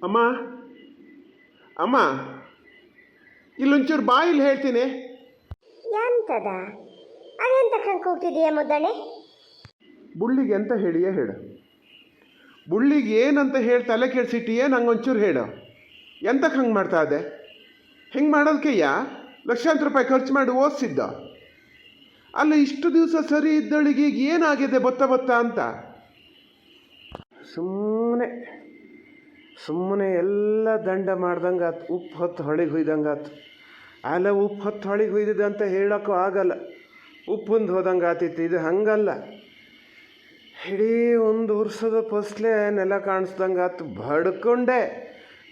ಅಮ್ಮ ಅಮ್ಮ ಇಲ್ಲೊಂಚೂರು ಬಾಯಿಲ್ ಹೇಳ್ತೀನಿ. ಎಂತದ ಅದೆಂತ ಕೂಗ್ತಿದೀಯ ಮುದ್ದಣೆ? ಬುಳ್ಳಿಗೆ ಎಂತ ಹೇಳಿಯೇ ಹೇಳು. ಬುಳ್ಳಿಗೆ ಏನಂತ ಹೇಳಿ ತಲೆ ಕೆಡ್ಸಿಟ್ಟಿಯೇ ನಂಗೊಂಚೂರು ಹೇಳು. ಎಂತಕ್ಕೆ ಹಂಗೆ ಮಾಡ್ತಾ ಇದ್ದೆ? ಹಿಂಗೆ ಮಾಡೋದಕ್ಕೆಯ್ಯ ಲಕ್ಷಾಂತರ ರೂಪಾಯಿ ಖರ್ಚು ಮಾಡಿ ಓದಿಸಿದ್ದ. ಅಲ್ಲ ಇಷ್ಟು ದಿವಸ ಸರಿ ಇದ್ದಳಿಗೆ ಈಗ ಏನಾಗಿದೆ ಬತ್ತ ಅಂತ ಸುಮ್ಮನೆ ಎಲ್ಲ ದಂಡ ಮಾಡ್ದಂಗೆ ಆತು. ಉಪ್ಪು ಹೊತ್ತು ಹೊಳಿಗೆ ಹುಯ್ದಂಗೆ ಆತು. ಅಲ್ಲ ಉಪ್ಪು ಹೊತ್ತು ಹೊಳಿಗೆ ಹುಯ್ದಿದೆ ಅಂತ ಹೇಳೋಕ್ಕೂ ಆಗಲ್ಲ. ಉಪ್ಪುಂದು ಹೋದಂಗೆ ಆತಿತ್ತು. ಇದು ಹಂಗಲ್ಲ, ಇಡೀ ಒಂದು ವರ್ಷದ ಫಸ್ಲೇ ನೆಲ ಕಾಣಿಸ್ದಂಗೆ ಆತು.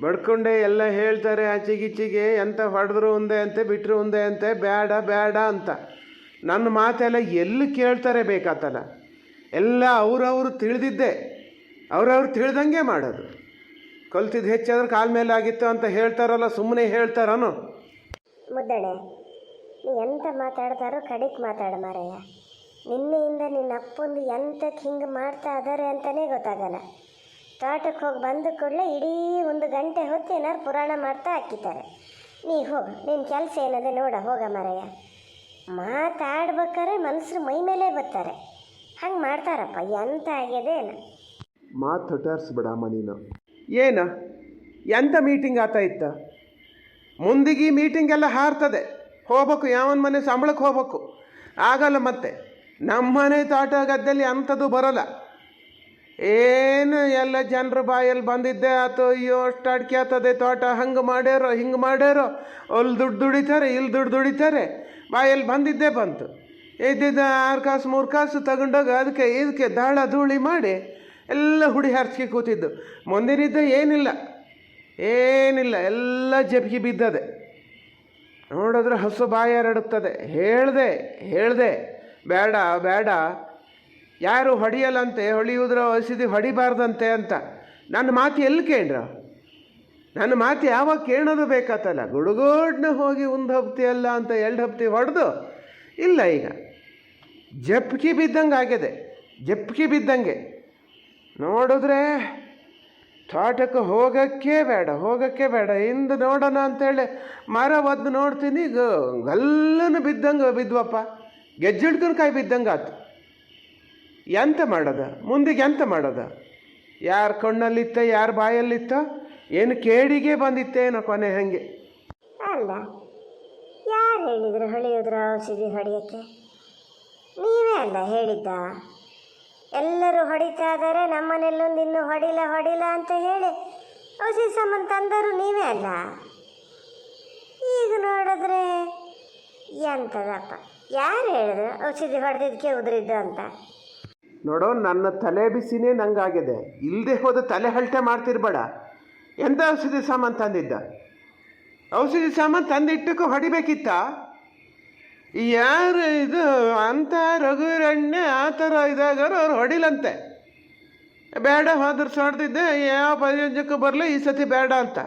ಬಡ್ಕೊಂಡೆ ಎಲ್ಲ ಹೇಳ್ತಾರೆ ಆಚೆಗೀಚೆಗೆ. ಎಂತ ಹೊಡೆದ್ರು ಒಂದೇ ಅಂತೆ, ಬಿಟ್ಟರು ಒಂದೇ ಅಂತೆ, ಬೇಡ ಅಂತ. ನನ್ನ ಮಾತೆಲ್ಲ ಎಲ್ಲಿ ಕೇಳ್ತಾರೆ ಬೇಕಾತಲ್ಲ. ಎಲ್ಲ ಅವ್ರವ್ರು ತಿಳಿದಿದ್ದೆ, ಅವ್ರವ್ರು ತಿಳಿದಂಗೆ ಮಾಡೋದು. ಕಲ್ತಿದ್ದು ಹೆಚ್ಚಾದ್ರೆ ಕಾಲ ಮೇಲೆ ಆಗಿತ್ತು ಅಂತ ಹೇಳ್ತಾರಲ್ಲ, ಸುಮ್ಮನೆ ಹೇಳ್ತಾರನು? ಮುದ್ದಣೆ, ನೀ ಎಂತ ಮಾತಾಡ್ತಾರೋ ಕಡಿಕ್ ಮಾತಾಡ ಮಾರಯ್ಯ. ನಿನ್ನೆಯಿಂದ ನಿನ್ನ ಅಪ್ಪಂದು ಎಂತಕ್ಕೆ ಹಿಂಗೆ ಮಾಡ್ತಾ ಇದ್ದಾರೆ ಅಂತಲೇ ಗೊತ್ತಾಗಲ್ಲ. ತೋಟಕ್ಕೆ ಹೋಗಿ ಬಂದ ಕೂಡಲೇ ಇಡೀ 1 ಗಂಟೆ ಹೊತ್ತು ಏನಾರು ಪುರಾಣ ಮಾಡ್ತಾ ಹಾಕಿದ್ದಾರೆ. ನೀ ಹೋಗು, ನಿನ್ನ ಕೆಲಸ ಏನದೆ ನೋಡ, ಹೋಗ ಮಾರಯ್ಯ. ಮಾತಾಡ್ಬೇಕಾರೆ ಮನುಷ್ಯರು ಮೈ ಮೇಲೆ ಬರ್ತಾರೆ. ಹಂಗೆ ಮಾಡ್ತಾರಪ್ಪ. ಎಂತ ಆಗಿದೆ ಏನು ಮಾತು ಹೊಟಾರಿಸ್ಬೇಡ ಅಮ್ಮ ನೀನು. ಏನು ಎಂಥ ಮೀಟಿಂಗ್ ಆತ ಇತ್ತ? ಮುಂದಿಗೆ ಮೀಟಿಂಗ್ ಎಲ್ಲ ಹಾರ್ತದೆ. ಹೋಗ್ಬೇಕು, ಯಾವನ ಮನೆ ಸಂಬಳಕ್ಕೆ ಹೋಗ್ಬೇಕು. ಆಗಲ್ಲ. ಮತ್ತೆ ನಮ್ಮ ಮನೆ ತೋಟ ಗದ್ದಲ್ಲಿ ಅಂಥದ್ದು ಬರೋಲ್ಲ. ಏನು ಎಲ್ಲ ಜನರು ಬಾಯಲ್ಲಿ ಬಂದಿದ್ದೆ ಆತು. ಅಯ್ಯೋ ಅಷ್ಟು ಅಡಿಕೆ ಆಗ್ತದೆ ತೋಟ, ಹಂಗೆ ಮಾಡ್ಯಾರೋ ಹಿಂಗೆ ಮಾಡ್ಯಾರೋ, ಅಲ್ಲಿ ದುಡ್ಡು ದುಡಿತಾರೆ, ಇಲ್ಲಿ ದುಡ್ಡು ದುಡಿತಾರೆ. ಬಾಯಲ್ಲಿ ಬಂದಿದ್ದೇ ಬಂತು. ಇದ್ದಿದ್ದ 6 ಕಾಸು 3 ಕಾಸು ತಗೊಂಡೋಗಿ ಅದಕ್ಕೆ ಇದಕ್ಕೆ ದಾಳ ಧೂಳಿ ಮಾಡಿ ಎಲ್ಲ ಹುಡಿ ಹಾರಿಸ್ಕೆ ಕೂತಿದ್ದು. ಮುಂದಿನಿದ್ದ ಏನಿಲ್ಲ, ಎಲ್ಲ ಜಪ್ಪಿಗೆ ಬಿದ್ದದೆ. ನೋಡಿದ್ರೆ ಹಸು ಬಾಯಾರಡುತ್ತದೆ. ಹೇಳ್ದೆ ಬೇಡ, ಯಾರು ಹೊಡೆಯಲ್ಲಂತೆ, ಹೊಳೆಯುವುದ್ರ ಔಷಧಿ ಹೊಡಿಬಾರ್ದಂತೆ ಅಂತ. ನನ್ನ ಮಾತು ಎಲ್ಲಿ ಕೇಳ್ರ? ನನ್ನ ಮಾತು ಯಾವಾಗ ಕೇಳೋದು ಬೇಕಾತಲ್ಲ. ಗುಡುಗೋಡ್ನ ಹೋಗಿ 1 ಹಪ್ತಿ ಅಲ್ಲ ಅಂತ 2 ಹಪ್ತಿ ಹೊಡೆದು ಇಲ್ಲ. ಈಗ ಜಪ್ಪಿಗೆ ಬಿದ್ದಂಗೆ ನೋಡಿದ್ರೆ ತೋಟಕ್ಕೆ ಹೋಗೋಕ್ಕೆ ಬೇಡ. ಹಿಂದೆ ನೋಡೋಣ ಅಂತೇಳಿ ಮರ ಒದ್ದು ನೋಡ್ತೀನಿ, ಗಲ್ಲನ್ನು ಬಿದ್ವಪ್ಪ. ಗೆಜ್ಜಿಡ್ಕನ ಬಿದ್ದಂಗೆ ಆತು. ಎಂತ ಮಾಡೋದ? ಮುಂದಿಗೆ ಎಂತ ಮಾಡೋದ? ಯಾರ ಕಣ್ಣಲ್ಲಿತ್ತ, ಯಾರ ಬಾಯಲ್ಲಿತ್ತ, ಏನು ಕೇಡಿಗೆ ಬಂದಿತ್ತೇನೋ ಕೊನೆ ಹಂಗೆ. ಅಲ್ಲ, ಯಾರು ಹೇಳಿದ್ರು ಹೊಳೆಯೋದ್ರ ಔಷಧಿ ಹೊಡೆಯೋಕ್ಕೆ? ನೀವೇ ಅಲ್ಲ ಹೇಳಿದ್ದ. ಎಲ್ಲರೂ ಹೊಡಿತಾ ಇದ್ದಾರೆ, ನಮ್ಮನೆಲ್ಲೊಂದು ಇನ್ನೂ ಹೊಡಿಲ್ಲ ಅಂತ ಹೇಳಿ ಔಷಧಿ ಸಾಮಾನು ತಂದರು ನೀವೇ ಅಲ್ಲ. ಈಗ ನೋಡಿದ್ರೆ ಎಂತದಪ್ಪ, ಯಾರು ಹೇಳಿದ್ರು ಔಷಧಿ ಹೊಡೆದಿದ್ದಕ್ಕೆ ಉದುರಿದ್ದು ಅಂತ? ನೋಡೋ, ನನ್ನ ತಲೆ ಬಿಸಿನೇ ನಂಗಾಗಿದೆ. ಇಲ್ಲದೆ ಹೋದ ತಲೆ ಹಲ್ಟೆ ಮಾಡ್ತಿರ್ಬೇಡ. ಎಂಥ ಔಷಧಿ ಸಾಮಾನು ತಂದಿದ್ದ? ಔಷಧಿ ಸಾಮಾನು ತಂದಿಟ್ಟಕ್ಕೂ ಹೊಡಿಬೇಕಿತ್ತ? ಯಾರು ಇದು ಅಂಥ ರಘುವೀರಣ್ಣೆ ಆ ಥರ ಇದಾಗಾರು ಅವ್ರು ಹೊಡಿಲಂತೆ. ಬೇಡ ಹೋದ್ರೆ ಹೊಡೆದಿದ್ದೆ, ಯಾವ ಪ್ರಯೋಜನಕ್ಕೂ ಬರಲಿ, ಈ ಸತಿ ಬೇಡ ಅಂತ.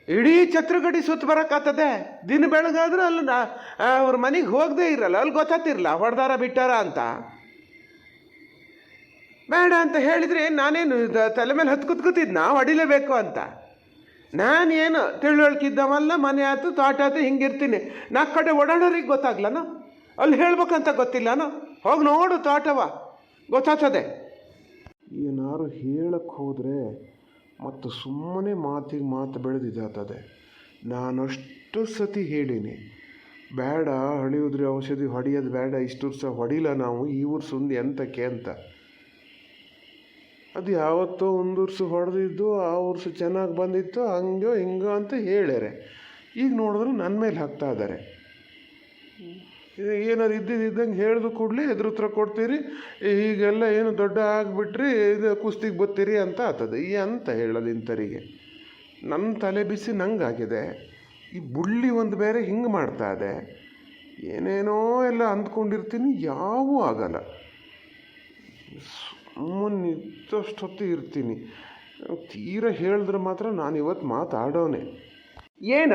ಇಡೀ ಛತ್ರಗಡಿ ಸುತ್ತ ಬರೋಕ್ಕಾಗ್ತದೆ. ದಿನ ಬೆಳಗಾದ್ರೆ ಅಲ್ಲಿ ಅವ್ರ ಮನೆಗೆ ಹೋಗದೇ ಇರಲ್ಲ, ಅಲ್ಲಿ ಗೊತ್ತಾತಿರಲ್ಲ ಹೊಡೆದಾರ ಬಿಟ್ಟಾರ ಅಂತ. ಬೇಡ ಅಂತ ಹೇಳಿದರೆ ನಾನೇನು ತಲೆ ಮೇಲೆ ಹತ್ಕೂತಿದ್ನ ಹೊಡಿಲೇಬೇಕು ಅಂತ? ನಾನೇನು ತಿಳುವಳಿಕಿದ್ದವಲ್ಲ. ಮನೆ ಆಯ್ತು, ತೋಟ ಆಯ್ತು, ಹಿಂಗಿರ್ತೀನಿ. 4 ಕಡೆ ಓಡಾಡೋರಿಗೆ ಗೊತ್ತಾಗ್ಲನ? ಅಲ್ಲಿ ಹೇಳ್ಬೇಕಂತ ಗೊತ್ತಿಲ್ಲನೋ? ಹೋಗಿ ನೋಡು ತೋಟವ, ಗೊತ್ತಾಗ್ತದೆ. ಏನಾರು ಹೇಳಕ್ಕೆ ಹೋದರೆ ಮತ್ತು ಸುಮ್ಮನೆ ಮಾತು ಬೆಳೆದಿದ್ದಾಗ್ತದೆ. ನಾನಷ್ಟು ಸತಿ ಹೇಳೀನಿ, ಬೇಡ ಹೊಳೆಯೋದ್ರೆ ಔಷಧಿ ಹೊಡೆಯೋದು ಬೇಡ, ಇಷ್ಟು ವರ್ಷ ಹೊಡಿಲ್ಲ ನಾವು, ಈ ವರ್ಷ ಒಂದು ಎಂತಕ್ಕೆ ಅಂತ. ಅದು ಯಾವತ್ತೋ 1 ವರ್ಷ ಹೊಡೆದಿದ್ದು, ಆ ವರ್ಷ ಚೆನ್ನಾಗಿ ಬಂದಿತ್ತು, ಹಂಗೋ ಹಿಂಗೋ ಅಂತ ಹೇಳ್ಯಾರೆ. ಈಗ ನೋಡಿದ್ರೆ ನನ್ನ ಮೇಲೆ ಹಾಕ್ತಾ ಇದ್ದಾರೆ. ಏನಾರು ಇದ್ದಂಗೆ ಹೇಳ್ದು ಕೂಡಲೇ ಎದುರುತ್ತರ ಕೊಡ್ತೀರಿ, ಹೀಗೆಲ್ಲ ಏನು ದೊಡ್ಡ ಆಗಿಬಿಟ್ರಿ, ಇದು ಕುಸ್ತಿಗೆ ಬತ್ತೀರಿ ಅಂತ ಆಗ್ತದೆ. ಅಂತ ಹೇಳೋದು ಇಂಥರಿಗೆ? ನನ್ನ ತಲೆ ಬಿಸಿ ನಂಗಾಗಿದೆ. ಈ ಬುಳ್ಳಿ ಒಂದು ಬೇರೆ ಹಿಂಗೆ ಮಾಡ್ತಾ ಇದೆ. ಏನೇನೋ ಎಲ್ಲ ಅಂದ್ಕೊಂಡಿರ್ತೀನಿ, ಯಾವೂ ಆಗಲ್ಲ. ಸುಮ್ಮನೆ ಇದ್ದಷ್ಟೊತ್ತು ಇರ್ತೀನಿ. ತೀರ ಹೇಳಿದ್ರೆ ಮಾತ್ರ ನಾನು ಇವತ್ತು ಮಾತಾಡೋನೆ. ಏನ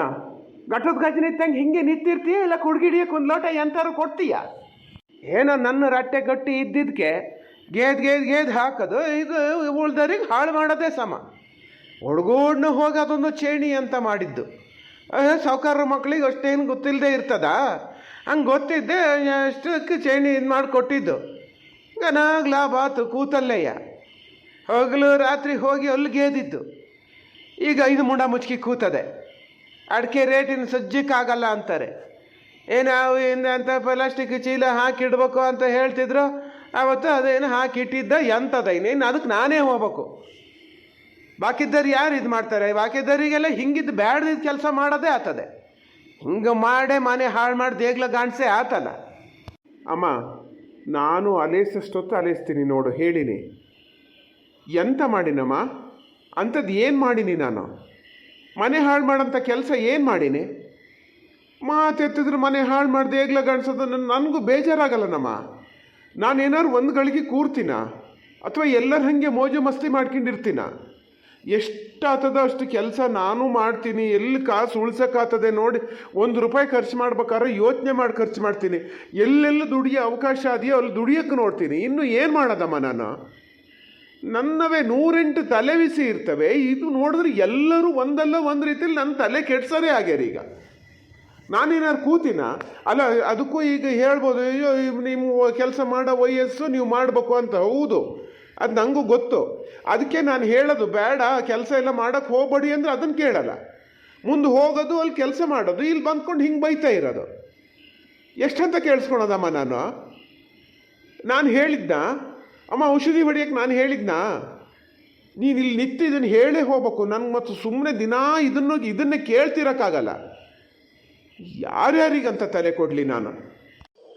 ಘಟದ ಗಜನ ಇದ್ದಂಗೆ ಹಿಂಗೆ ನಿಂತಿರ್ತೀಯ, ಇಲ್ಲ ಕುಡ್ಗಿಡಿಯಕ್ಕೆ 1 ಲೋಟ ಎಂತಾರು ಕೊಡ್ತೀಯ? ಏನೋ ನನ್ನ ರಟ್ಟೆ ಗಟ್ಟಿ ಇದ್ದಿದ್ದಕ್ಕೆ ಗೇದ್ ಹಾಕೋದು, ಇದು ಉಳ್ದರಿಗೆ ಹಾಳು ಮಾಡೋದೇ ಸಮ. ಹುಡುಗೂಡ್ನ ಹೋಗಿ ಅದೊಂದು ಚೇಣಿ ಅಂತ ಮಾಡಿದ್ದು. ಸಾವುಕಾರರ ಮಕ್ಕಳಿಗೆ ಅಷ್ಟೇನು ಗೊತ್ತಿಲ್ಲದೆ ಇರ್ತದ, ಹಂಗೆ ಗೊತ್ತಿದ್ದೆ ಅಷ್ಟಕ್ಕೆ ಚೇಣಿ ಇದು ಮಾಡಿ ಕೊಟ್ಟಿದ್ದು. ಗನಾಗ್ ಲಾಭ ಆತು ಕೂತಲ್ಲಯ್ಯ. ಹಗಲು ರಾತ್ರಿ ಹೋಗಿ ಅಲ್ಲಿ ಗೇದಿದ್ದು. ಈಗ ಇದು ಮುಂಡ ಮುಚ್ಕಿ ಕೂತದೆ. ಅಡಿಕೆ ರೇಟಿನ ಸಜ್ಜಕ್ಕಾಗಲ್ಲ ಅಂತಾರೆ. ಏನಾವು ಅಂತ ಪ್ಲಾಸ್ಟಿಕ್ ಚೀಲ ಹಾಕಿಡ್ಬೇಕು ಅಂತ ಹೇಳ್ತಿದ್ರು. ಆವತ್ತು ಅದೇನು ಹಾಕಿಟ್ಟಿದ್ದ ಎಂಥದ, ಇನ್ನೇನು ಅದಕ್ಕೆ ನಾನೇ ಹೋಗ್ಬೇಕು. ಬಾಕಿದ್ದವ್ರು ಯಾರು ಇದು ಮಾಡ್ತಾರೆ? ಬಾಕಿದ್ದವರಿಗೆಲ್ಲ ಹಿಂಗಿದ್ದು ಬ್ಯಾಡ್ದಿದ್ದು ಕೆಲಸ ಮಾಡೋದೇ ಆತದೆ. ಹಿಂಗೆ ಮಾಡೇ ಮನೆ ಹಾಳು ಮಾಡಿ ದೇಗ್ಲ ಗಾಣಿಸೇ ಆತಲ್ಲ. ಅಮ್ಮ, ನಾನು ಅಲೇಸಷ್ಟೊತ್ತು ಅಲೇಸ್ತೀನಿ ನೋಡು, ಹೇಳಿನಿ. ಎಂತ ಮಾಡಿನಮ್ಮ? ಅಂಥದ್ದು ಏನು ಮಾಡೀನಿ ನಾನು? ಮನೆ ಹಾಳು ಮಾಡೋಂಥ ಕೆಲಸ ಏನು ಮಾಡೀನಿ? ಮಾತೆತ್ತಿದ್ರೆ ಮನೆ ಹಾಳು ಮಾಡಿ ದೇಗ್ಲ ಗಾಣಿಸೋದು ನನಗೂ ಬೇಜಾರಾಗಲ್ಲನಮ್ಮ. ನಾನೇನಾದ್ರು ಒಂದು ಗಳಿಗೆ ಕೂರ್ತೀನ ಅಥವಾ ಎಲ್ಲರ ಹಾಗೆ ಮೋಜು ಮಸ್ತಿ ಮಾಡ್ಕೊಂಡಿರ್ತೀನ? ಎಷ್ಟಾಗ್ತದೋ ಅಷ್ಟು ಕೆಲಸ ನಾನು ಮಾಡ್ತೀನಿ. ಎಲ್ಲಿ ಕಾಸು ಉಳ್ಸೋಕ್ಕಾಗ್ತದೆ ನೋಡಿ, ₹1 ಖರ್ಚು ಮಾಡ್ಬೇಕಾದ್ರೆ ಯೋಚನೆ ಮಾಡಿ ಖರ್ಚು ಮಾಡ್ತೀನಿ. ಎಲ್ಲೆಲ್ಲ ದುಡಿಯೋ ಅವಕಾಶ ಅದೆಯೋ ಅಲ್ಲಿ ದುಡಿಯೋಕ್ಕೆ ನೋಡ್ತೀನಿ. ಇನ್ನು ಏನು ಮಾಡೋದಮ್ಮ ನಾನು? ನನ್ನವೇ 108 ತಲೆ ಬಿಸಿ ಇರ್ತವೆ. ಇದು ನೋಡಿದ್ರೆ ಎಲ್ಲರೂ ಒಂದಲ್ಲ ಒಂದು ರೀತಿಯಲ್ಲಿ ನನ್ನ ತಲೆ ಕೆಡ್ಸೋದೇ ಆಗ್ಯಾರ. ಈಗ ನಾನೇನಾದ್ರು ಕೂತಿನ? ಅಲ್ಲ, ಅದಕ್ಕೂ ಈಗ ಹೇಳ್ಬೋದು, ಅಯ್ಯೋ ನೀವು ಕೆಲಸ ಮಾಡೋ ವಯಸ್ಸು, ನೀವು ಮಾಡಬೇಕು ಅಂತ. ಹೌದು, ಅದು ನನಗೂ ಗೊತ್ತು. ಅದಕ್ಕೆ ನಾನು ಹೇಳೋದು, ಬೇಡ ಕೆಲಸ ಎಲ್ಲ ಮಾಡೋಕ್ಕೆ ಹೋಗ್ಬೇಡಿ ಅಂದರೆ ಅದನ್ನು ಕೇಳಲ್ಲ. ಮುಂದೆ ಹೋಗೋದು, ಅಲ್ಲಿ ಕೆಲಸ ಮಾಡೋದು, ಇಲ್ಲಿ ಬಂದ್ಕೊಂಡು ಹಿಂಗೆ ಬೈತಾ ಇರೋದು. ಎಷ್ಟಂತ ಕೇಳಿಸ್ಕೊಳೋದಮ್ಮ ನಾನು ಹೇಳಿದ್ನ ಅಮ್ಮ ಔಷಧಿ ಹೊಡಿಯೋಕ್ಕೆ? ನಾನು ಹೇಳಿದ್ನಾ? ನೀನು ಇಲ್ಲಿ ನಿತ್ಯ ಇದನ್ನು ಹೇಳೇ ಹೋಗ್ಬೇಕು. ನನಗೆ ಮತ್ತು ಸುಮ್ಮನೆ ದಿನಾ ಇದನ್ನೇ ಕೇಳ್ತಿರೋಕ್ಕಾಗಲ್ಲ. ಯಾರ್ಯಾರಿಗಂತ ತಲೆ ಕೊಡಲಿ ನಾನು?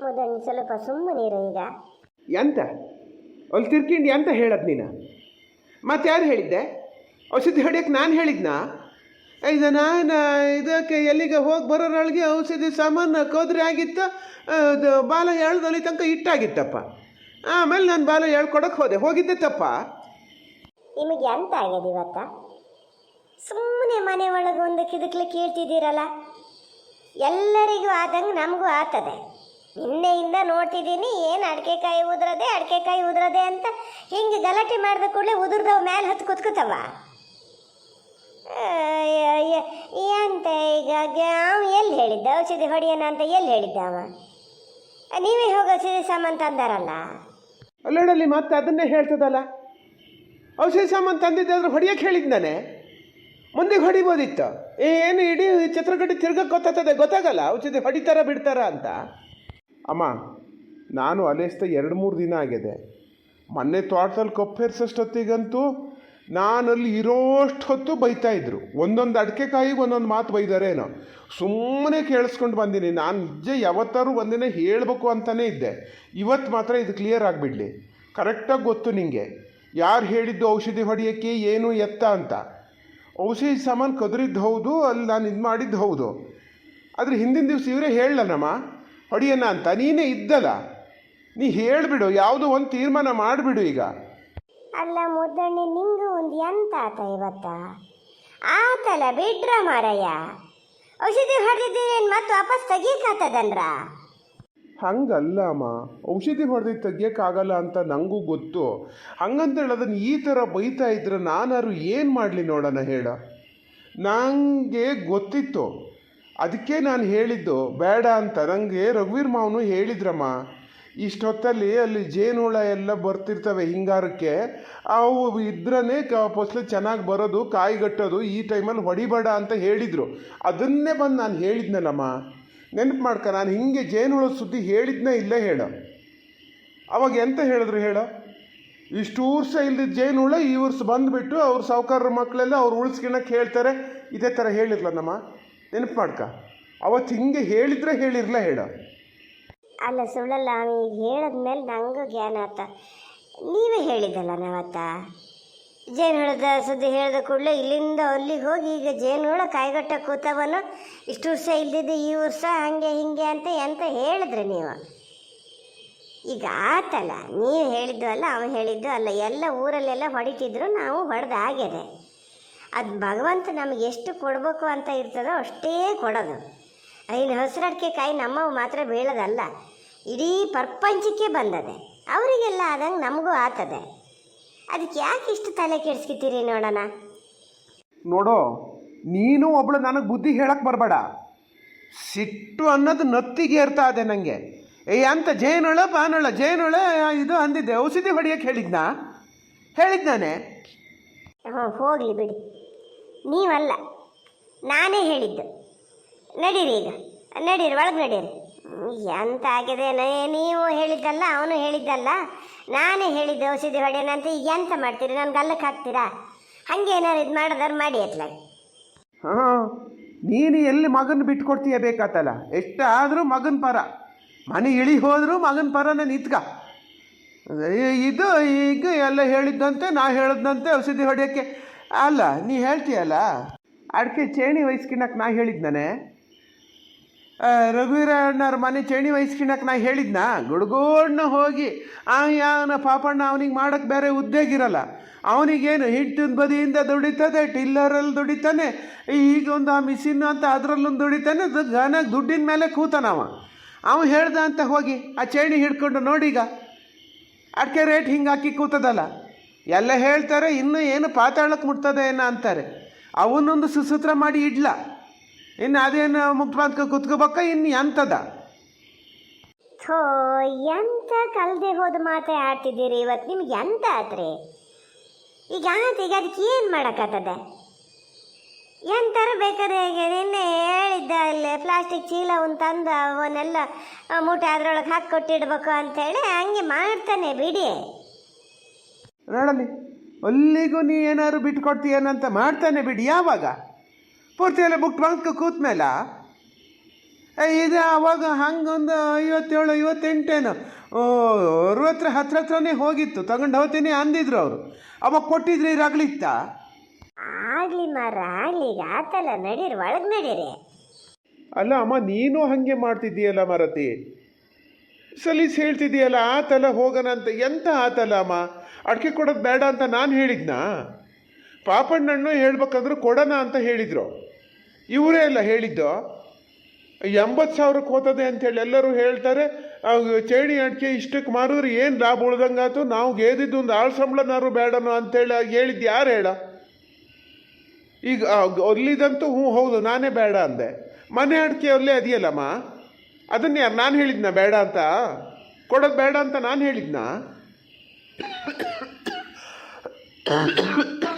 ಮುದ್ದಣ್ಣ ಸ್ವಲ್ಪ ಸುಮ್ಮನಿರು ಈಗ. ಎಂತ ಅಲ್ಲಿ ತಿರ್ಕೊಂಡು ಎಂತ ಹೇಳದ್ ನೀನು? ಮತ್ತೆ ಯಾರು ಹೇಳಿದ್ದೆ? ಔಷಧಿ ಹೊಡಿಯೋಕ್ಕೆ ನಾನು ಹೇಳಿದ್ನಾ? ನಾನು ಇದಕ್ಕೆ ಎಲ್ಲಿಗೆ ಹೋಗಿ ಬರೋರೊಳಗೆ ಔಷಧಿ ಸಾಮಾನು ಕೋದ್ರೆ ಆಗಿತ್ತು. ಬಾಲ ಎಳ್ದಲ್ಲಿ ತನಕ ಇಟ್ಟಾಗಿತ್ತಪ್ಪ. ಆಮೇಲೆ ನಾನು ಬಾಲ ಹೇಳ್ಕೊಡಕ್ಕೆ ಹೋಗಿದ್ದೆ ತಪ್ಪ. ನಿಮಗೆ ಎಂತ ಆಗ್ಯದ ಇವತ್ತ? ಸುಮ್ಮನೆ ಮನೆ ಒಳಗೆ ಒಂದು ಕಿದಕ್ಲಿ ಕೇಳ್ತಿದ್ದೀರಲ್ಲ. ಎಲ್ಲರಿಗೂ ಆದಂಗೆ ನಮಗೂ ಆಗ್ತದೆ. ನಿನ್ನೆಯಿಂದ ನೋಡ್ತಿದ್ದೀನಿ, ಏನು ಅಡಿಕೆಕಾಯಿ ಉದ್ರದೆ ಅಂತ ಹಿಂಗೆ ಗಲಾಟೆ ಮಾಡಿದ ಕೂಡಲೇ ಉದುರ್ದವ ಮೇಲೆ ಹತ್ತು ಕುತ್ಕೋತವ. ಎಂತ ಈಗ ಅವ ಎಲ್ಲಿ ಹೇಳಿದ್ದ ಔಷಧಿ ಹೊಡಿಯೋಣ ಅಂತ? ಎಲ್ಲಿ ಹೇಳಿದ್ದ ಅವ? ನೀವೇ ಹೋಗಿ ಔಷಧಿ ಸಾಮಾನು ತಂದಾರಲ್ಲ. ಅಲ್ಲೋಡಲ್ಲಿ ಮತ್ತೆ ಅದನ್ನೇ ಹೇಳ್ತದಲ್ಲ. ಔಷಧಿ ಸಾಮಾನು ತಂದಿದ್ದಾದ್ರೆ ಹೊಡಿಯೋಕ್ಕೆ ಹೇಳಿದ್ದಾನೆ. ಮುಂದೆ ಹೊಡಿಬೋದಿತ್ತು. ಏನು ಇಡೀ ಚಿತ್ರಗಡ್ಡೆ ತಿರ್ಗಕ್ಕೆ ಗೊತ್ತಾಗಲ್ಲ ಔಷಧಿ ಹೊಡಿತಾರ ಬಿಡ್ತಾರ ಅಂತ. ಅಮ್ಮ, ನಾನು ಅಲೇಸ್ತ 2-3 ದಿನ ಆಗಿದೆ. ಮೊನ್ನೆ ತೋಟದಲ್ಲಿ ಕಪ್ಪೆರ್ಸಷ್ಟೊತ್ತಿಗಂತೂ ನಾನಲ್ಲಿ ಇರೋಷ್ಟು ಹೊತ್ತು ಬೈತಾಯಿದ್ರು. ಒಂದೊಂದು ಅಡಿಕೆಕಾಯಿಗೆ ಒಂದೊಂದು ಮಾತು ಬೈದಾರೇನೋ. ಸುಮ್ಮನೆ ಕೇಳಿಸ್ಕೊಂಡು ಬಂದೀನಿ. ನಾನು ನಿಜ ಯಾವತ್ತಾರು ಒಂದಿನ ಹೇಳಬೇಕು ಅಂತಲೇ ಇದ್ದೆ. ಇವತ್ತು ಮಾತ್ರ ಇದು ಕ್ಲಿಯರ್ ಆಗಿಬಿಡಲಿ. ಕರೆಕ್ಟಾಗಿ ಗೊತ್ತು ನಿಮಗೆ ಯಾರು ಹೇಳಿದ್ದು ಔಷಧಿ ಹೊಡಿಯೋಕ್ಕೆ ಏನು ಎತ್ತ ಅಂತ. ಔಷಧಿ ಸಾಮಾನು ಕದರಿದ್ದು ಹೌದು, ಅಲ್ಲಿ ನಾನು ಇದು ಮಾಡಿದ್ದು ಹೌದು. ಆದರೆ ಹಿಂದಿನ ದಿವಸ ಇವರೇ ಹೇಳಲ್ಲನಮ್ಮ ಹೊಡಿಯೋಣ ಅಂತ. ನೀನೇ ಇದ್ದಲ್ಲ, ನೀ ಹೇಳಿಬಿಡು, ಯಾವುದೋ ಒಂದು ತೀರ್ಮಾನ ಮಾಡಿಬಿಡು ಈಗ. ಅಲ್ಲ ಮುದ್ದಣ್ಣಿ, ನಿಂಗೂ ಒಂದು ಎಂತ ಆತ ಇವತ್ತ? ಆತಲ್ಲ ಬಿಡ್ರ ಮಾರಯ್ಯ. ಔಷಧಿ ಹೊಡೆದಿದ್ದೀರೇನು ಮತ್ತೆ ವಾಪಸ್ ತೆಗಿಯಕ್ಕಾಗ್ತದನ್ರ? ಹಂಗಲ್ಲ ಅಮ್ಮ, ಔಷಧಿ ಹೊಡೆದು ತೆಗಿಯೋಕ್ಕಾಗಲ್ಲ ಅಂತ ನನಗೂ ಗೊತ್ತು. ಹಂಗಂತ ಹೇಳೋದನ್ನು ಈ ಥರ ಬೈತಾ ಇದ್ರೆ ನಾನಾರು ಏನು ಮಾಡಲಿ ನೋಡೋಣ ಹೇಳ? ನನಗೆ ಗೊತ್ತಿತ್ತು, ಅದಕ್ಕೆ ನಾನು ಹೇಳಿದ್ದು ಬೇಡ ಅಂತ. ನನಗೆ ರಘುವೀರ್ ಮಾವನು ಹೇಳಿದ್ರಮ್ಮ, ಇಷ್ಟೊತ್ತಲ್ಲಿ ಅಲ್ಲಿ ಜೇನುಹುಳ ಎಲ್ಲ ಬರ್ತಿರ್ತವೆ ಹಿಂಗಾರಕ್ಕೆ, ಅವು ಇದ್ರೇ ಫಸಲು ಚೆನ್ನಾಗಿ ಬರೋದು, ಕಾಯಿಗಟ್ಟೋದು. ಈ ಟೈಮಲ್ಲಿ ಹೊಡಿಬೇಡ ಅಂತ ಹೇಳಿದರು. ಅದನ್ನೇ ಬಂದು ನಾನು ಹೇಳಿದ್ನಲ್ಲಮ್ಮ, ನೆನಪು ಮಾಡ್ಕ. ನಾನು ಹಿಂಗೆ ಜೇನುಹುಳದ ಸುದ್ದಿ ಹೇಳಿದ್ನೇ ಇಲ್ಲ ಹೇಳು. ಅವಾಗ ಎಂತ ಹೇಳಿದ್ರು ಹೇಳು? ಇಷ್ಟು ವರ್ಷ ಇಲ್ದಿದ್ದ ಜೇನುಹುಳ ಈ ವರ್ಷ ಬಂದುಬಿಟ್ಟು ಅವ್ರ ಸಾವುಕಾರರ ಮಕ್ಕಳೆಲ್ಲ ಅವ್ರು ಉಳಿಸ್ಕೊಳಕ್ಕೆ ಹೇಳ್ತಾರೆ. ಇದೇ ಥರ ಹೇಳಿರ್ಲನಮ್ಮ, ನೆನಪು ಮಾಡ್ಕ. ಅವತ್ತು ಹಿಂಗೆ ಹೇಳಿದ್ರೆ ಹೇಳಿರ್ಲ ಹೇಳು. ಅಲ್ಲ ಸುಳ್ಳಲ್ಲ, ಈಗ ಹೇಳಿದ್ಮೇಲೆ ನನಗೂ ಜ್ಞಾನ ಆತ. ನೀವೇ ಹೇಳಿದ್ದಲ್ಲ ನಾವತ್ತ ಜೇನುಹುಳದ ಸುದ್ದಿ ಹೇಳಿದ ಕೂಡಲೇ ಇಲ್ಲಿಂದ ಅಲ್ಲಿಗೆ ಹೋಗಿ ಈಗ ಜೇನುಹುಳ ಕಾಯಿಗಟ್ಟ ಕೂತವನು, ಇಷ್ಟು ವರ್ಷ ಇಲ್ದಿದ್ದು ಈ ವರ್ಷ ಹಂಗೆ ಹಿಂಗೆ ಅಂತ ಎಂತ ಹೇಳಿದ್ರಿ ನೀವು. ಈಗ ಆತಲ್ಲ, ನೀವು ಹೇಳಿದ್ದು ಅಲ್ಲ ಅವನು ಹೇಳಿದ್ದು ಅಲ್ಲ, ಎಲ್ಲ ಊರಲ್ಲೆಲ್ಲ ಹೊಡಿತಿದ್ರು, ನಾವು ಹೊಡೆದು ಆಗ್ಯದೆ. ಅದು ಭಗವಂತ ನಮಗೆ ಎಷ್ಟು ಕೊಡಬೇಕು ಅಂತ ಇರ್ತದೋ ಅಷ್ಟೇ ಕೊಡೋದು. ಇನ್ನು ಹಸಿರಡಿಕೆ ಕಾಯಿ ನಮ್ಮವು ಮಾತ್ರ ಬೀಳೋದಲ್ಲ, ಇಡೀ ಪ್ರಪಂಚಕ್ಕೆ ಬಂದದೆ. ಅವರಿಗೆಲ್ಲ ಆದಂಗೆ ನಮಗೂ ಆತದೆ. ಅದಕ್ಕೆ ಯಾಕೆ ಇಷ್ಟು ತಲೆ ಕೆಡಿಸ್ಕೊತೀರಿ ನೋಡೋಣ? ನೋಡೋ, ನೀನು ಒಬ್ಳು ನನಗೆ ಬುದ್ಧಿ ಹೇಳಕ್ಕೆ ಬರಬೇಡ. ಸಿಟ್ಟು ಅನ್ನೋದು ನತ್ತಿಗೆ ಇರ್ತಾ ಇದೆ ನನಗೆ. ಅಂತ ಜೇನುಳ ಪಾನಳ ಜೇನುಳ ಇದು ಅಂದಿದ್ದೆ, ಔಷಧಿ ಹೊಡಿಯೋಕ್ಕೆ ಹೇಳಿದ್ದಾನೆ. ಹ್ಞೂ, ಹೋಗಲಿ ಬಿಡಿ. ನೀವಲ್ಲ, ನಾನೇ ಹೇಳಿದ್ದು. ನಡೀರಿ, ಈಗ ನಡೀರಿ, ಒಳಗೆ ನಡೀರಿ. ಎಂತ ಆಗಿದೆ, ನೀವು ಹೇಳಿದ್ದಲ್ಲ, ಅವನು ಹೇಳಿದ್ದಲ್ಲ, ನಾನೇ ಹೇಳಿದ್ದೆ ಔಷಧಿ ಹೊಡೆಯೋಣಂತ. ಈಗ ಎಂತ ಮಾಡ್ತೀರಿ? ನಾನು ಗಲ್ಲಕ್ಕೆ ಹಾಕ್ತೀರಾ? ಹಾಗೆ ಏನಾರು ಇದು ಮಾಡಿದ್ರೆ ಮಾಡಿ ಎತ್ಲಾಗ. ಹಾಂ, ನೀನು ಎಲ್ಲಿ ಮಗನ ಬಿಟ್ಕೊಡ್ತೀಯ ಬೇಕಾತಲ್ಲ. ಎಷ್ಟಾದರೂ ಮಗನ ಪರ, ಮನೆ ಇಳಿ ಹೋದರೂ ಮಗನ ಪರನ ನಿತ್ಕ. ಇದು ಈಗ ಎಲ್ಲ ಹೇಳಿದ್ದಂತೆ, ನಾ ಹೇಳಿದ್ದಂತೆ ಔಷಧಿ ಹೊಡೆಯೋಕ್ಕೆ ಅಲ್ಲ. ನೀ ಹೇಳ್ತೀಯಲ್ಲ, ಅಡಿಕೆ ಚೇಣಿ ವಹಿಸ್ಕಿಣಕ್ಕೆ ನಾ ಹೇಳಿದ್ನಾನೆ. ರಘುವೀರಣ್ಣವ್ರ ಮನೆ ಚೇಣಿ ವಹಿಸ್ಕಿಣಕ್ಕೆ ನಾ ಹೇಳಿದ್ನಾ? ಗುಡ್ಗೋಡ್ನ ಹೋಗಿ ಯಾವನ ಪಾಪಣ್ಣ ಅವನಿಗೆ ಮಾಡೋಕ್ಕೆ ಬೇರೆ ಉದ್ಯೋಗಿರಲ್ಲ. ಅವನಿಗೇನು ಹಿಟ್ಟಿನ ಬದಿಯಿಂದ ದುಡಿತದೆ, ಟಿಲ್ಲರಲ್ಲಿ ದುಡಿತಾನೆ, ಈಗ ಒಂದು ಆ ಮಿಷಿನ್ ಅಂತ ಅದರಲ್ಲೊಂದು ದುಡಿತಾನೆ. ಘನಾಗಿ ದುಡ್ಡಿನ ಮೇಲೆ ಕೂತಾನವ. ಅವನು ಹೇಳ್ದ ಅಂತ ಹೋಗಿ ಆ ಚೇಣಿ ಹಿಡ್ಕೊಂಡು ನೋಡೀಗ ಅಡಿಕೆ ರೇಟ್ ಹಿಂಗೆ ಹಾಕಿ ಕೂತದಲ್ಲ. ಎಲ್ಲ ಹೇಳ್ತಾರೆ ಇನ್ನೂ ಏನು ಪಾತಾಳಕ್ಕೆ ಮುಟ್ತದೆ ಏನೋ ಅಂತಾರೆ. ಅವನೊಂದು ಸುಸೂತ್ರ ಮಾಡಿ ಇಡ್ಲ. ಇನ್ನು ಅದೇನು ಮುಕ್ತ ಕುತ್ಕೋಬೇಕ ಇನ್ನು ಎಂತದ? ಥೋ, ಎಂತ ಕಲ್ದೆ ಹೋದ ಮಾತೇ ಆಡ್ತಿದ್ದೀರಿ ಇವತ್ತು. ನಿಮ್ಗೆ ಎಂತ ಆತ್ರಿ? ಈಗ ಈಗ ಅದಕ್ಕೆ ಏನು ಮಾಡೋಕ್ಕಾಗ್ತದೆ? ಎಂತಾರ ಬೇಕಾದ್ರೆ ನಿನ್ನೆ ಹೇಳಿದ್ದ, ಇಲ್ಲಿ ಪ್ಲಾಸ್ಟಿಕ್ ಚೀಲವನ್ನು ತಂದು ಅವನ್ನೆಲ್ಲ ಮೂಟೆ ಅದರೊಳಗೆ ಹಾಕಿ ಕೊಟ್ಟಿಡ್ಬೇಕು ಅಂತೇಳಿ ಹಂಗೆ ಮಾಡ್ತಾನೆ ಬಿಡಿ. ನೋಡಲಿ, ಅಲ್ಲಿಗೂ ನೀ ಏನಾದ್ರು ಬಿಟ್ಕೊಡ್ತೀಯನಂತ ಮಾಡ್ತಾನೆ ಬಿಡಿ. ಯಾವಾಗ ಪೂರ್ತಿ ಎಲ್ಲ ಬುಕ್ ಬಂಕ್ ಕೂತ್ಮೇಲ ಇದು ಅವಾಗ ಹಂಗೊಂದು 57 58 60 ಹತ್ರನೇ ಹೋಗಿತ್ತು. ತಗೊಂಡು ಹೋಗ್ತೀನಿ ಅಂದಿದ್ರು ಅವರು. ಅವಾಗ ಕೊಟ್ಟಿದ್ರಿ ರಗಳಿತ್ತ? ಆಗ್ಲಿ ಮಾರ, ಆಗ್ಲಿ. ಈಗ ಆತಲ್ಲ, ನಡೀರಿ, ಒಳಗೆ ನಡೀರಿ. ಅಲ್ಲ ಅಮ್ಮ, ನೀನು ಹಾಗೆ ಮಾಡ್ತಿದ್ದೀಯಲ್ಲ ಮರತಿ. ಸಲೀಸ್ ಹೇಳ್ತಿದ್ದೀಯಲ್ಲ, ಆತಲ್ಲ ಹೋಗೋಣ ಅಂತ. ಎಂತ ಆತಲ್ಲ ಅಮ್ಮ? ಅಡಿಕೆ ಕೊಡೋದು ಬೇಡ ಅಂತ ನಾನು ಹೇಳಿದ್ನಾ? ಪಾಪಣ್ಣಣ್ಣು ಹೇಳ್ಬೇಕಂದ್ರೆ ಕೊಡೋಣ ಅಂತ ಹೇಳಿದರು. ಇವರೇ ಎಲ್ಲ ಹೇಳಿದ್ದು. 80,000ಕ್ಕೆ ಹೋಗ್ತದೆ ಅಂಥೇಳಿ ಎಲ್ಲರೂ ಹೇಳ್ತಾರೆ. ಚೇಣಿ ಅಡಿಕೆ ಇಷ್ಟಕ್ಕೆ ಮಾರಿದ್ರೆ ಏನು ಲಾಭ ಉಳ್ದಂಗಾತು. ನಾವು ಗೆದ್ದಿದ್ದು ಒಂದು ಆಳು ಸಂಬಳನಾರು ಬೇಡನೋ ಅಂಥೇಳಿ ಹೇಳಿದ್ದು ಯಾರು ಹೇಳ? ಈಗ ಅಲ್ಲಿದಂತೂ ಹೌದು, ನಾನೇ ಬೇಡ ಅಂದೆ. ಮನೆ ಅಡಿಕೆ ಅಲ್ಲೇ ಅದೆಯಲ್ಲಮ್ಮ, ಅದನ್ನು ಯಾರು ನಾನು ಹೇಳಿದ್ನ ಬೇಡ ಅಂತ? ಕೊಡೋದು ಬೇಡ ಅಂತ ನಾನು ಹೇಳಿದ್ನ?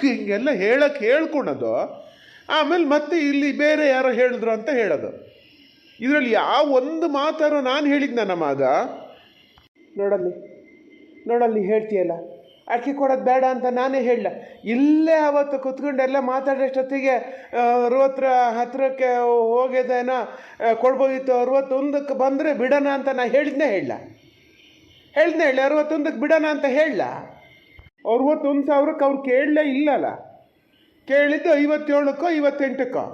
ಹಿಂಗೆಲ್ಲ ಹೇಳಕ್ಕೆ ಹೇಳ್ಕೊಳೋದು, ಆಮೇಲೆ ಮತ್ತೆ ಇಲ್ಲಿ ಬೇರೆ ಯಾರೋ ಹೇಳಿದ್ರು ಅಂತ ಹೇಳೋದು. ಇದರಲ್ಲಿ ಯಾವ ಒಂದು ಮಾತಾರೋ ನಾನು ಹೇಳಿದ್ನ ನಮಗ? ನೋಡಲ್ಲಿ ಹೇಳ್ತೀಯಲ್ಲ, ಅಕ್ಕಿ ಕೊಡೋದು ಬೇಡ ಅಂತ ನಾನೇ ಹೇಳಲ್ಲ. ಇಲ್ಲೇ ಅವತ್ತು ಕುತ್ಕೊಂಡೆಲ್ಲ ಮಾತಾಡೋಷ್ಟೊತ್ತಿಗೆ 60 ಹೋಗಿದ್ದೇನೋ, ಕೊಡ್ಬೋದಿತ್ತು. 61ಕ್ಕೆ ಬಂದರೆ ಬಿಡೋಣ ಅಂತ ನಾ ಹೇಳಿದ್ನೇ ಹೇಳಲ್ಲ. 61ಕ್ಕೆ ಬಿಡೋಣ ಅಂತ ಹೇಳಲ್ಲ. 61,000ಕ್ಕೆ ಅವ್ರು ಕೇಳಲೇ ಇಲ್ಲಲ್ಲ. ಕೇಳಿದ್ದು 57ಕ್ಕೋ 58ಕ್ಕೋ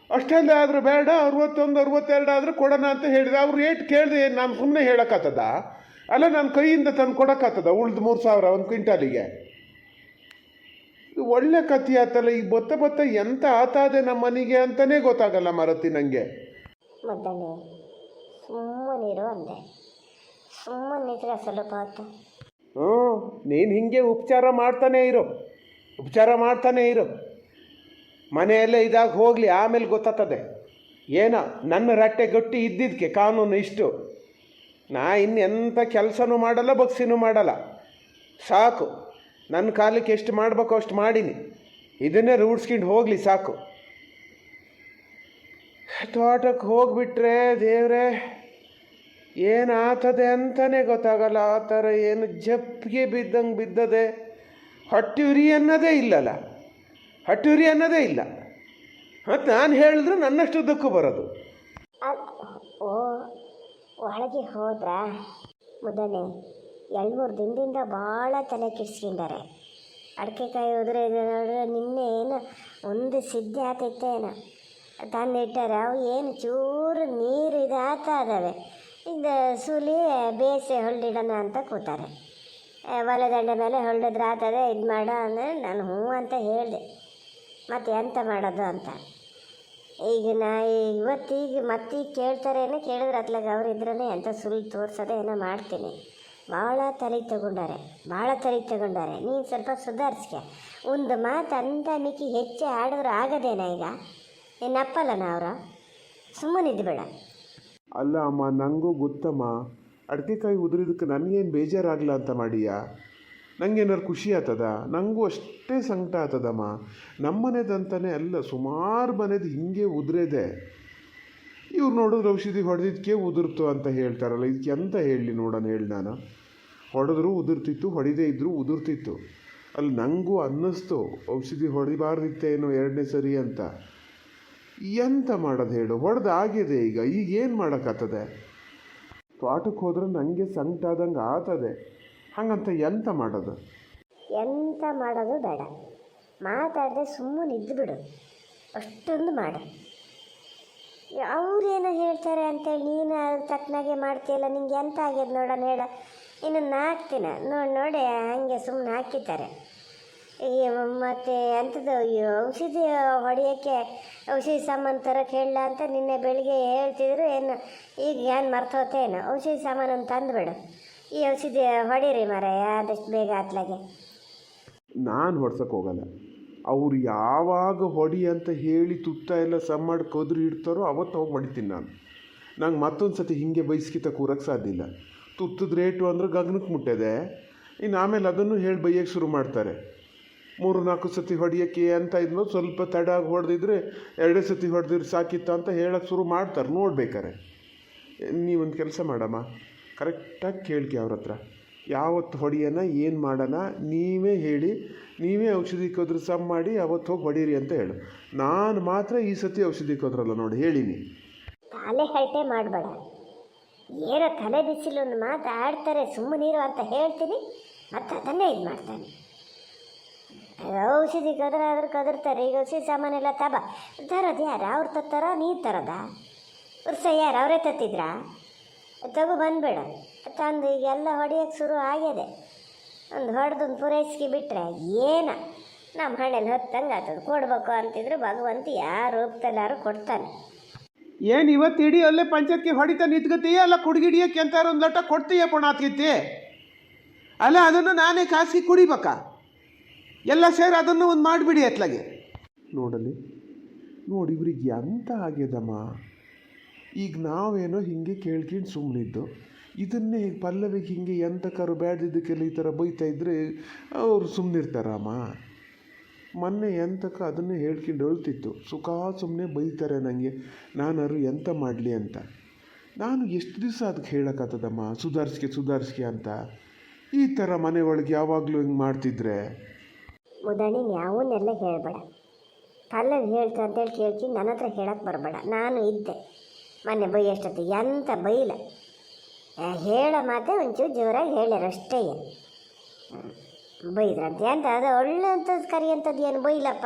ಅಷ್ಟೆಲ್ಲ ಆದರೂ ಬೇಡ. 61 62 ಆದರೂ ಕೊಡೋಣ ಅಂತ ಹೇಳಿದೆ. ಅವ್ರು ರೇಟ್ ಕೇಳಿದೆ, ನಾನು ಸುಮ್ಮನೆ ಹೇಳೋಕ್ಕಾಗ್ತದ? ಅಲ್ಲ, ನಾನು ಕೈಯಿಂದ ತಂದು ಕೊಡೋಕ್ಕಾಗ್ತದ? ಉಳ್ದು 3,000 ಒಂದು ಕ್ವಿಂಟಾಲಿಗೆ. ಇದು ಒಳ್ಳೆ ಕಥೆ ಆತಲ್ಲ. ಈಗ ಬತ್ತ ಎಂತ ಆತಾದೆ ನಮ್ಮ ಮನೆಗೆ ಅಂತಲೇ ಗೊತ್ತಾಗಲ್ಲ ಮರತಿ ನನಗೆ. ಮುದ್ದಣ್ಣ, ಸುಮ್ಮನಿರು ಅಂದೆ. ಸುಮ್ಮನಿದ್ರೆ ಸ್ವಲ್ಪ ಹೊತ್ತು. ನೀನು ಹಿಂಗೆ ಉಪಚಾರ ಮಾಡ್ತಾನೆ ಇರು. ಮನೆಯಲ್ಲೇ ಇದಾಗ ಹೋಗಲಿ, ಆಮೇಲೆ ಗೊತ್ತಾಗ್ತದೆ. ಏನೋ ನನ್ನ ರಟ್ಟೆ ಗಟ್ಟಿ ಇದ್ದಿದ್ದಕ್ಕೆ ಕಾನೂನು ಇಷ್ಟು. ನಾ ಇನ್ನೆಂಥ ಕೆಲಸನೂ ಮಾಡಲ್ಲ, ಬಗ್ಸಿನೂ ಮಾಡಲ್ಲ. ಸಾಕು, ನನ್ನ ಕಾಲಕ್ಕೆ ಎಷ್ಟು ಮಾಡಬೇಕೋ ಅಷ್ಟು ಮಾಡೀನಿ. ಇದನ್ನೇ ರೂಢಿಸ್ಕೊಂಡು ಹೋಗಲಿ ಸಾಕು. ತೋಟಕ್ಕೆ ಹೋಗಿಬಿಟ್ರೆ ದೇವ್ರೆ ಏನಾಗ್ತದೆ ಅಂತಲೇ ಗೊತ್ತಾಗಲ್ಲ. ಆ ಥರ ಏನು ಜಪ್ಪಿಗೆ ಬಿದ್ದಂಗೆ ಬಿದ್ದದೆ. ಹೊಟ್ಟೆ ಉರಿ ಅನ್ನೋದೇ ಇಲ್ಲ. ಮತ್ತು ನಾನು ಹೇಳಿದ್ರು ನನ್ನಷ್ಟು ದುಃಖ ಬರೋದು. ಓ, ಒಳಗೆ ಹೋದ್ರಾ? ಮುದ್ದಣ್ಣೆ 2-3 ದಿನದಿಂದ ಭಾಳ ತಲೆ ಕೆಡಿಸ್ಕೊಂಡಾರೆ. ಅಡಿಕೆಕಾಯಿ ಹೋದ್ರೆ ನೋಡಿದ್ರೆ ನಿನ್ನೆ ಏನು ಒಂದು ಸಿದ್ಧಿ ಆತೈತೇನೋ ತಂದಿಟ್ಟಾರೆ. ಅವು ಏನು ಚೂರು ನೀರು ಇದಾಗ್ತಾ ಇದ್ದಾವೆ. ಈಗ ಸುಲಿ ಬೇಸೆ ಹೊಳ್ಳಿಡೋಣ ಅಂತ ಕೂತಾರೆ. ಹೊಲದಂಡೆ ಮೇಲೆ ಹೊಳ್ಳಿದ್ರೆ ಆಗ್ತದೆ, ಇದು ಮಾಡೋ ಅಂದರೆ ನಾನು ಹ್ಞೂ ಅಂತ ಹೇಳಿದೆ. ಮತ್ತು ಎಂತ ಮಾಡೋದು ಅಂತ. ಈಗ ಇವತ್ತೀಗ ಮತ್ತೀಗ ಕೇಳ್ತಾರೇನೋ, ಕೇಳಿದ್ರೆ ಅತ್ಲಾಗ ಅವ್ರು ಇದ್ರೇ ಎಂಥ ಸುಳ್ಳು ತೋರಿಸೋದೇ ಏನೋ ಮಾಡ್ತೀನಿ. ಭಾಳ ತಲೆಗೆ ತಗೊಂಡಾರೆ ನೀನು ಸ್ವಲ್ಪ ಸುಧಾರಿಸ್ಕೆ. ಒಂದು ಮಾತು ಅಂತ ಮಿಕ್ಕಿ ಹೆಚ್ಚು ಆಡಿದ್ರು ಆಗದೇನ ಈಗ? ನಿನ್ನಪ್ಪಲ್ಲನ ಅವರು? ಸುಮ್ಮನಿದ್ದು ಬೇಡ. ಅಲ್ಲ ಅಮ್ಮ, ನನಗೂ ಗೊತ್ತಮ್ಮ. ಅಡಿಕೆಕಾಯಿ ಉದುರಿದಕ್ಕೆ ನನಗೇನು ಬೇಜಾರಾಗಲ್ಲ ಅಂತ ಮಾಡಿಯಾ? ನನಗೇನಾರು ಖುಷಿ ಆಗ್ತದ? ನನಗೂ ಅಷ್ಟೇ ಸಂಕಟ ಆಗ್ತದಮ್ಮ. ನಮ್ಮನೆದಂತಲೇ ಅಲ್ಲ, ಸುಮಾರು ಮನೆದು ಹಿಂಗೆ ಉದುರೇದೆ. ಇವ್ರು ನೋಡಿದ್ರೆ ಔಷಧಿ ಹೊಡೆದಿದ್ದಕ್ಕೆ ಉದುರ್ತು ಅಂತ ಹೇಳ್ತಾರಲ್ಲ, ಇದಕ್ಕೆ ಎಂತ ಹೇಳಲಿ ನೋಡೋಣ ಹೇಳಿ. ನಾನು ಹೊಡೆದ್ರೂ ಉದುರ್ತಿತ್ತು, ಹೊಡಿದೇ ಇದ್ದರೂ ಉದುರ್ತಿತ್ತು. ಅಲ್ಲಿ ನನಗೂ ಅನ್ನಿಸ್ತು ಔಷಧಿ ಹೊಡಿಬಾರ್ದಿತ್ತೇನೋ ಎರಡನೇ ಸರಿ ಅಂತ. ಎಂತ ಮಾಡೋದು ಹೇಳು? ಹೊಡೆದು ಆಗಿದೆ. ಈಗ ಏನು ಮಾಡೋಕ್ಕಾಗ್ತದೆ? ತೋಟಕ್ಕೆ ಹೋದ್ರೆ ನನಗೆ ಸಂಕಟ ಆದಂಗೆ ಆಗ್ತದೆ. ಹಾಗಂತ ಎಂತ ಮಾಡೋದು? ಎಂತ ಮಾಡೋದು ಬೇಡ, ಮಾತಾಡದೆ ಸುಮ್ಮನೆ ಇದ್ದು ಬಿಡು. ಅಷ್ಟೊಂದು ಮಾಡು. ಅವ್ರೇನೋ ಹೇಳ್ತಾರೆ ಅಂತೇಳಿ ನೀನು ಅದ್ರ ತಕ್ಕನಾಗೆ ಮಾಡ್ತೀಯಲ್ಲ. ನಿಂಗೆ ಎಂತ ಆಗ್ಯದ ನೋಡೋಣ ಹೇಳ. ಇನ್ನು 4 ದಿನ ನೋಡಿ ಹಂಗೆ ಸುಮ್ಮನೆ ಹಾಕಿದ್ದಾರೆ. ಈ ಮತ್ತು ಎಂಥದ್ದು ಔಷಧಿ ಹೊಡೆಯೋಕ್ಕೆ ಔಷಧಿ ಸಾಮಾನು ತರೋಕ್ಕೆ ಹೇಳಲ್ಲ ಅಂತ ನಿನ್ನೆ ಬೆಳಿಗ್ಗೆ ಹೇಳ್ತಿದ್ರು. ಏನು ಈಗ ಏನು ಮರ್ತೋತೇನು? ಔಷಧಿ ಸಾಮಾನನ್ನು ತಂದುಬಿಡು. ಈ ಔಷಧಿ ಹೊಡೀರಿ ಮಾರಾಯ ಆದಷ್ಟು ಬೇಗ ಅತ್ಲಾಗೆ. ನಾನು ಹೊಡ್ಸೋಕ್ಕೆ ಹೋಗಲ್ಲ. ಅವ್ರು ಯಾವಾಗ ಹೊಡಿ ಅಂತ ಹೇಳಿ ತುತ್ತ ಎಲ್ಲ ಸಮ್ ಮಾಡಿ ಕದ್ರು ಇಡ್ತಾರೋ ಅವತ್ತು ಹೋಗಿ ಹೊಡಿತೀನಿ ನಾನು. ನಂಗೆ ಮತ್ತೊಂದು ಸತಿ ಹೀಗೆ ಬೈಸ್ಕಿತ ಕೂರಕ್ಕೆ ಸಾಧ್ಯ ಇಲ್ಲ. ತುತ್ತದ ರೇಟು ಅಂದ್ರೆ ಗಗನಕ್ಕೆ ಮುಟ್ಟಿದೆ. ಇನ್ನು ಆಮೇಲೆ ಅದನ್ನು ಹೇಳಿ ಬೈಯೋಕ್ಕೆ ಶುರು ಮಾಡ್ತಾರೆ. 3-4 ಸತಿ ಹೊಡಿಯೋಕ್ಕೆ ಅಂತ ಇದ್ನೋ ಸ್ವಲ್ಪ ತಡಾಗಿ ಹೊಡೆದಿದ್ರೆ 2 ಸತಿ ಹೊಡೆದಿದ್ರೆ ಸಾಕಿತ್ತ ಅಂತ ಹೇಳೋಕ್ಕೆ ಶುರು ಮಾಡ್ತಾರೆ. ನೋಡ್ಬೇಕಾರೆ ನೀವೊಂದು ಕೆಲಸ ಮಾಡಮ್ಮ, ಕರೆಕ್ಟಾಗಿ ಕೇಳ್ಕೆ ಅವ್ರ ಹತ್ರ. ಯಾವತ್ತು ಹೊಡಿಯೋಣ, ಏನು ಮಾಡೋಣ ನೀವೇ ಹೇಳಿ, ನೀವೇ ಔಷಧಿ ಕೊದ್ರೆ ಸಮ್ ಮಾಡಿ ಅವತ್ತು ಹೋಗಿ ಹೊಡೀರಿ ಅಂತ ಹೇಳು. ನಾನು ಮಾತ್ರ ಈ ಸತಿ ಔಷಧಿ ಕೊದ್ರಲ್ಲ ನೋಡಿ ಹೇಳೀನಿ. ತಲೆ ಹರಟೆ ಮಾಡಬೇಡ. ಏನೋ ತಲೆ ಬಿಸಿಲು ಒಂದು ಮಾತು ಆಡ್ತಾರೆ, ಸುಮ್ಮನಿರು ಅಂತ ಹೇಳ್ತೀನಿ, ಮತ್ತು ಅದನ್ನೇ ಇದು ಮಾಡ್ತಾನೆ. ಔಷಧಿ ಕದರ್ತಾರೆ. ಈಗ ಔಷಧಿ ಸಾಮಾನೆಲ್ಲ ತರೋದು ಯಾರು? ಅವ್ರು ತತ್ತಾರ? ನೀರು ತರೋದ? ಉರ್ಸ ಯಾರು? ಅವರೇ ತತ್ತಿದ್ರಾ? ತಗೋ ಬಂದುಬೇಡ ತಂದು ಈಗೆಲ್ಲ ಹೊಡೆಯೋಕ್ಕೆ ಶುರು ಆಗಿದೆ. ಒಂದು ಹೊಡೆದೊಂದು ಪೂರೈಸಿಕೆ ಬಿಟ್ಟರೆ ಏನು ನಮ್ಮ ಹಣೆಯಲ್ಲಿ ಹೊತ್ತಂಗೆ ಆಗ್ತದೆ. ಕೊಡ್ಬೇಕು ಅಂತಿದ್ರು ಭಗವಂತ ಯಾರು ರೂಪದಲ್ಲಾರು ಕೊಡ್ತಾನೆ. ಏನು ಇವತ್ತು ಇಡೀ ಅಲ್ಲೇ ಪಂಚಾಯತ್ಗೆ ಹೊಡಿತಾ ನಿಂತ್ಕತೀಯ? ಅಲ್ಲ ಕುಡ್ಗಿಡಿಯಕ್ಕೆ ಎಂತಾರು ಒಂದು ಲೋಟ ಕೊಡ್ತೀಯ ಪುಣಾತ್ಗಿತ್ತಿ? ಅಲ್ಲ ಅದನ್ನು ನಾನೇ ಕಾಸಿಗೆ ಕುಡಿಬೇಕಾ? ಎಲ್ಲ ಸೇರಿ ಅದನ್ನು ಒಂದು ಮಾಡಿಬಿಡಿ ಅತ್ಲಾಗೆ. ನೋಡಿ ಇವ್ರಿಗೆ ಎಂತ ಆಗ್ಯದಮ್ಮ. ಈಗ ನಾವೇನೋ ಹಿಂಗೆ ಕೇಳ್ಕೊಂಡು ಸುಮ್ಮನಿದ್ದು, ಇದನ್ನೇ ಈಗ ಪಲ್ಲವಿಗೆ ಹಿಂಗೆ ಎಂತಕ್ಕಾರು ಬ್ಯಾಡ್ದಿದ್ದಕ್ಕೆಲ್ಲ ಈ ಥರ ಬೈತಾ ಇದ್ದರೆ ಅವ್ರು ಸುಮ್ಮನಿರ್ತಾರಮ್ಮ. ಮೊನ್ನೆ ಎಂತಕ್ಕೆ ಅದನ್ನೇ ಹೇಳ್ಕೊಂಡು ಅಳ್ತಿತ್ತು. ಸುಮ್ಮನೆ ಬೈತಾರೆ ನನಗೆ, ನಾನಾರು ಎಂತ ಮಾಡಲಿ ಅಂತ. ನಾನು ಎಷ್ಟು ದಿವಸ ಅದಕ್ಕೆ ಹೇಳೋಕ್ಕಾಗ್ತದಮ್ಮ ಸುಧಾರಿಸ್ಕೆ ಅಂತ. ಈ ಥರ ಮನೆ ಒಳಗೆ ಯಾವಾಗಲೂ ಹಿಂಗೆ ಮಾಡ್ತಿದ್ರೆ. ಮುದಣಿ ಯಾವನ್ನೆಲ್ಲ ಹೇಳಬೇಡ. ಪಲ್ಲವಿ ಹೇಳ್ತಾ ಅಂತೇಳಿ ಕೇಳ್ತೀನಿ, ನನ್ನ ಹತ್ರ ಹೇಳಕ್ಕೆ ಬರಬೇಡ. ನಾನು ಇದ್ದೆ ಮೊನ್ನೆ ಬೈಯಷ್ಟೊತ್ತು, ಎಂತ ಬೈಲ. ಹೇಳೋ ಮಾತೆ ಒಂಚೂರು ಜೋರಾಗಿ ಹೇಳ್ಯಾರ ಅಷ್ಟೇ. ಬೈದ್ರಂತೆ ಅಂತ ಅದು ಒಳ್ಳೆ ಅಂಥದ್ದು ಕರಿ ಅಂಥದ್ದು ಏನು ಬೈಲಪ್ಪ.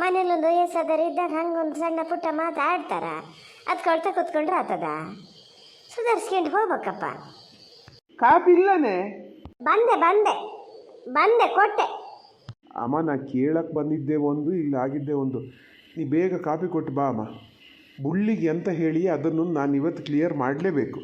ಮನೇಲೊಂದು ವಯಸ್ಸಾದರೆ ಇದ್ದಾಗ ಹಂಗೊಂದು ಸಣ್ಣ ಪುಟ್ಟ ಮಾತು ಆಡ್ತಾರ, ಅದು ಕೊಳ್ತಾ ಕೂತ್ಕೊಂಡ್ರೆ ಆಗ್ತದ? ಸುಧಾರಿಸ್ಕೊಂಡು ಹೋಗ್ಬೇಕಪ್ಪ. ಕಾಪಿ ಇಲ್ಲನೇ? ಬಂದೆ ಕೊಟ್ಟೆ. ಅಮ್ಮ ನಾ ಕೇಳಕ್ಕೆ ಬಂದಿದ್ದೆ ಒಂದು, ಇಲ್ಲಿ ಆಗಿದ್ದೆ ಒಂದು. ನೀ ಬೇಗ ಕಾಪಿ ಕೊಟ್ಟು ಬಾ ಅಮ್ಮ. ಬುಳ್ಳಿಗೆ ಅಂತ ಹೇಳಿ ಅದನ್ನು ನಾನು ಇವತ್ತು ಕ್ಲಿಯರ್ ಮಾಡಲೇಬೇಕು.